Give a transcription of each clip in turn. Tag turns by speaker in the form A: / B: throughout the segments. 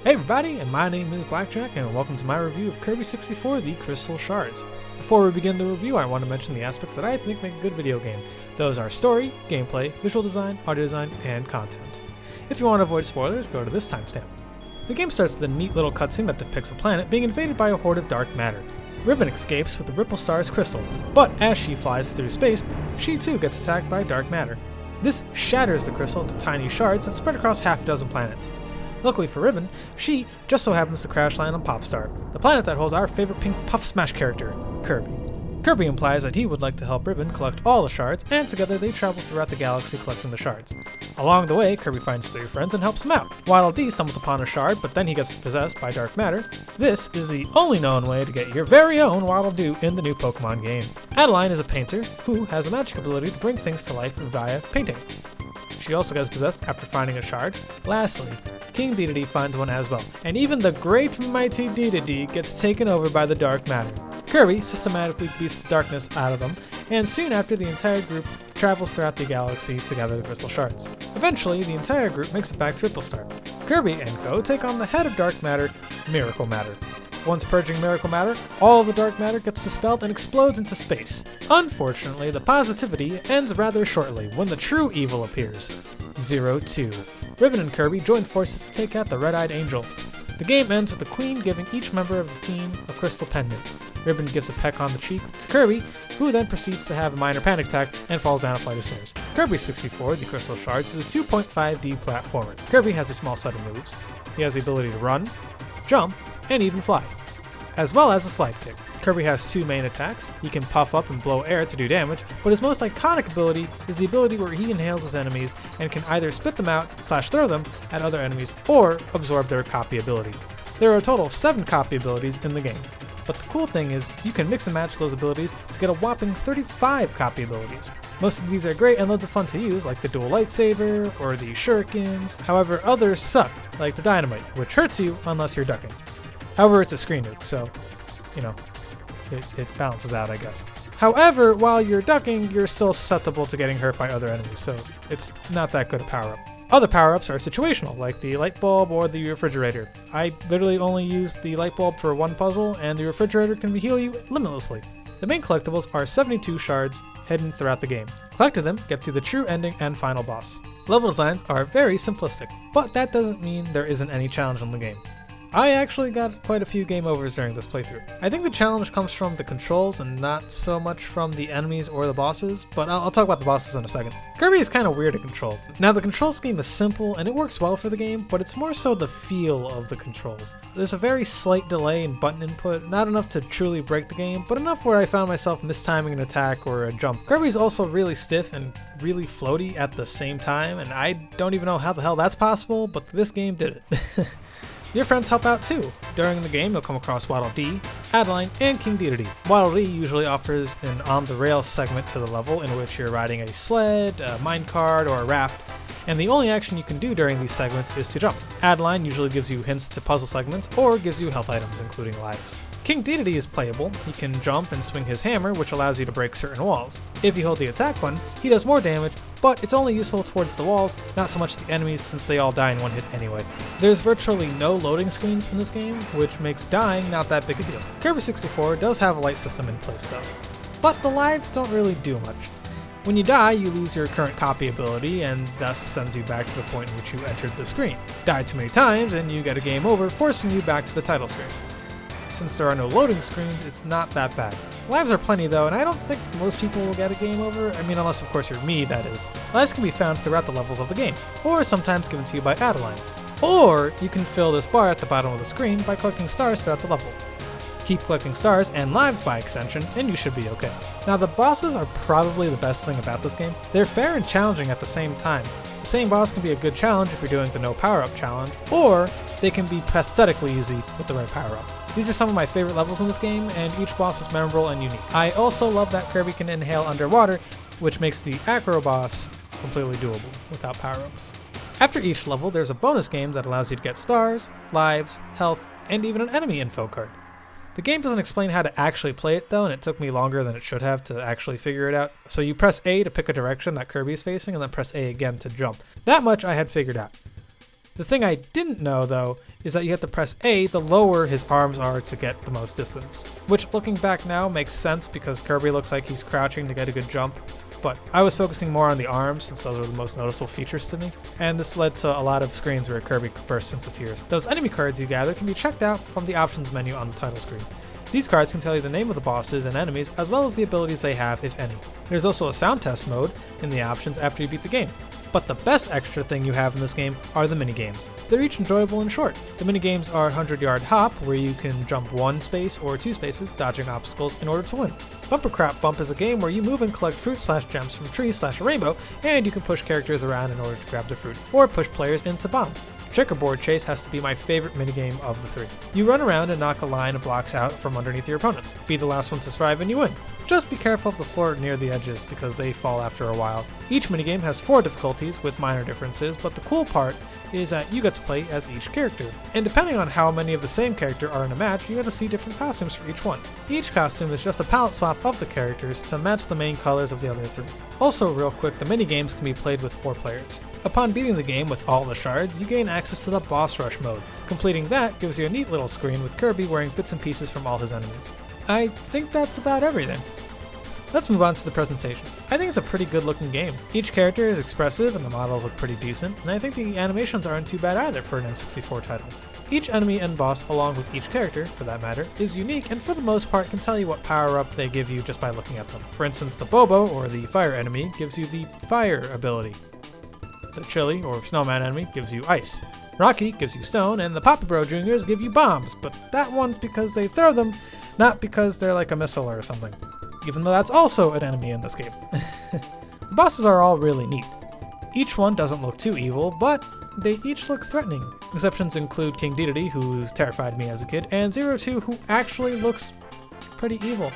A: Hey everybody, and my name is BlakJak, and welcome to my review of Kirby 64, the Crystal Shards. Before we begin the review, I want to mention the aspects that I think make a good video game. Those are story, gameplay, visual design, audio design, and content. If you want to avoid spoilers, go to this timestamp. The game starts with a neat little cutscene that depicts a planet being invaded by a horde of dark matter. Ribbon escapes with the Ripple Star's crystal, but as she flies through space, she too gets attacked by dark matter. This shatters the crystal into tiny shards that spread across half a dozen planets. Luckily for Ribbon, she just so happens to crash land on Popstar, the planet that holds our favorite pink Puff Smash character, Kirby. Kirby implies that he would like to help Ribbon collect all the shards, and together they travel throughout the galaxy collecting the shards. Along the way, Kirby finds three friends and helps them out. Waddle Dee stumbles upon a shard, but then he gets possessed by dark matter. This is the only known way to get your very own Waddle Doo in the new Pokemon game. Adeline is a painter who has a magic ability to bring things to life via painting. She also gets possessed after finding a shard. Lastly, King Dedede finds one as well, and even the great mighty Dedede gets taken over by the dark matter. Kirby systematically beats the darkness out of them, and soon after the entire group travels throughout the galaxy to gather the Crystal Shards. Eventually, the entire group makes it back to Ripple Star. Kirby and co take on the head of dark matter, Miracle Matter. Once purging Miracle Matter, all of the dark matter gets dispelled and explodes into space. Unfortunately, the positivity ends rather shortly when the true evil appears. 02. Ribbon and Kirby join forces to take out the Red-Eyed Angel. The game ends with the Queen giving each member of the team a crystal pendant. Ribbon gives a peck on the cheek to Kirby, who then proceeds to have a minor panic attack and falls down a flight of stairs. Kirby 64, the Crystal Shards, is a 2.5D platformer. Kirby has a small set of moves. He has the ability to run, jump, and even fly, as well as a slide kick. Kirby has two main attacks. He can puff up and blow air to do damage, but his most iconic ability is the ability where he inhales his enemies and can either spit them out / throw them at other enemies or absorb their copy ability. There are a total of 7 copy abilities in the game, but the cool thing is you can mix and match those abilities to get a whopping 35 copy abilities. Most of these are great and loads of fun to use, like the dual lightsaber or the shurikens. However, others suck, like the dynamite, which hurts you unless you're ducking. However, it's a screen nuke, so, you know, it balances out, I guess. However, while you're ducking, you're still susceptible to getting hurt by other enemies, so it's not that good a power-up. Other power-ups are situational, like the light bulb or the refrigerator. I literally only use the light bulb for one puzzle, and the refrigerator can heal you limitlessly. The main collectibles are 72 shards hidden throughout the game. Collecting them gets you the true ending and final boss. Level designs are very simplistic, but that doesn't mean there isn't any challenge in the game. I actually got quite a few game overs during this playthrough. I think the challenge comes from the controls and not so much from the enemies or the bosses, but I'll talk about the bosses in a second. Kirby is kind of weird to control. Now the control scheme is simple and it works well for the game, but it's more so the feel of the controls. There's a very slight delay in button input, not enough to truly break the game, but enough where I found myself mistiming an attack or a jump. Kirby's also really stiff and really floaty at the same time, and I don't even know how the hell that's possible, but this game did it. Your friends help out too. During the game, you'll come across Waddle Dee, Adeline, and King Dedede. Waddle Dee usually offers an on-the-rails segment to the level in which you're riding a sled, a minecart, or a raft, and the only action you can do during these segments is to jump. Adeline usually gives you hints to puzzle segments or gives you health items, including lives. King Dedede is playable. He can jump and swing his hammer, which allows you to break certain walls. If you hold the attack button, he does more damage, but it's only useful towards the walls, not so much the enemies since they all die in one hit anyway. There's virtually no loading screens in this game, which makes dying not that big a deal. Kirby 64 does have a light system in place though, but the lives don't really do much. When you die, you lose your current copy ability and thus sends you back to the point in which you entered the screen. Die too many times and you get a game over, forcing you back to the title screen. Since there are no loading screens, it's not that bad. Lives are plenty though, and I don't think most people will get a game over. I mean, unless of course you're me, that is. Lives can be found throughout the levels of the game, or sometimes given to you by Adeline. Or you can fill this bar at the bottom of the screen by collecting stars throughout the level. Keep collecting stars and lives by extension, and you should be okay. Now the bosses are probably the best thing about this game. They're fair and challenging at the same time. The same boss can be a good challenge if you're doing the no power-up challenge, or they can be pathetically easy with the right power-up. These are some of my favorite levels in this game, and each boss is memorable and unique. I also love that Kirby can inhale underwater, which makes the Acro boss completely doable without power-ups. After each level, there's a bonus game that allows you to get stars, lives, health, and even an enemy info card. The game doesn't explain how to actually play it though, and it took me longer than it should have to actually figure it out. So you press A to pick a direction that Kirby is facing, and then press A again to jump. That much I had figured out. The thing I didn't know though is that you have to press A the lower his arms are to get the most distance, which looking back now makes sense because Kirby looks like he's crouching to get a good jump. But I was focusing more on the arms since those were the most noticeable features to me, and this led to a lot of screens where Kirby bursts into tears. Those enemy cards you gather can be checked out from the options menu on the title screen. These cards can tell you the name of the bosses and enemies as well as the abilities they have, if any. There's also a sound test mode in the options after you beat the game. But the best extra thing you have in this game are the minigames. They're each enjoyable and short. The minigames are 100-yard hop, where you can jump 1 space or 2 spaces, dodging obstacles in order to win. Bumper Crap Bump is a game where you move and collect fruit/gems from trees / a rainbow, and you can push characters around in order to grab the fruit, or push players into bombs. Checkerboard Chase has to be my favorite minigame of the 3. You run around and knock a line of blocks out from underneath your opponents. Be the last one to survive and you win. Just be careful of the floor near the edges because they fall after a while. Each minigame has 4 difficulties with minor differences, but the cool part is that you get to play as each character. And depending on how many of the same character are in a match, you get to see different costumes for each one. Each costume is just a palette swap of the characters to match the main colors of the other 3. Also real quick, the minigames can be played with 4 players. Upon beating the game with all the shards, you gain access to the boss rush mode. Completing that gives you a neat little screen with Kirby wearing bits and pieces from all his enemies. I think that's about everything. Let's move on to the presentation. I think it's a pretty good looking game. Each character is expressive and the models look pretty decent, and I think the animations aren't too bad either for an N64 title. Each enemy and boss, along with each character, for that matter, is unique and for the most part can tell you what power-up they give you just by looking at them. For instance, the Bobo, or the fire enemy, gives you the fire ability. The Chili, or snowman enemy, gives you ice. Rocky gives you stone, and the Papa Bro Juniors give you bombs, but that one's because they throw them, not because they're like a missile or something. Even though that's also an enemy in this game. The bosses are all really neat. Each one doesn't look too evil, but they each look threatening. Exceptions include King Dedede, who's terrified me as a kid, and Zero Two, who actually looks pretty evil.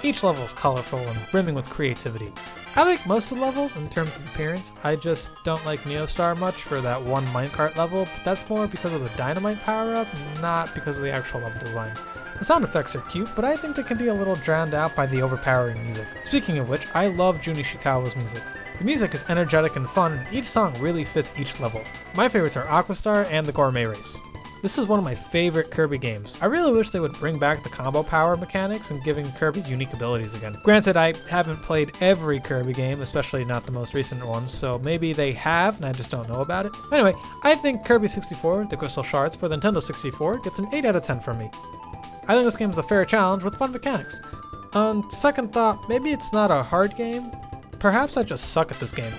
A: Each level is colorful and brimming with creativity. I like most of the levels in terms of appearance. I just don't like Neostar much for that one minecart level, but that's more because of the dynamite power-up, not because of the actual level design. The sound effects are cute, but I think they can be a little drowned out by the overpowering music. Speaking of which, I love Jun Ishikawa's music. The music is energetic and fun, and each song really fits each level. My favorites are Aqua Star and the Gourmet Race. This is one of my favorite Kirby games. I really wish they would bring back the combo power mechanics and giving Kirby unique abilities again. Granted, I haven't played every Kirby game, especially not the most recent ones, so maybe they have and I just don't know about it. Anyway, I think Kirby 64, the Crystal Shards for the Nintendo 64 gets an 8 out of 10 from me. I think this game is a fair challenge with fun mechanics. On second thought, maybe it's not a hard game. Perhaps I just suck at this game.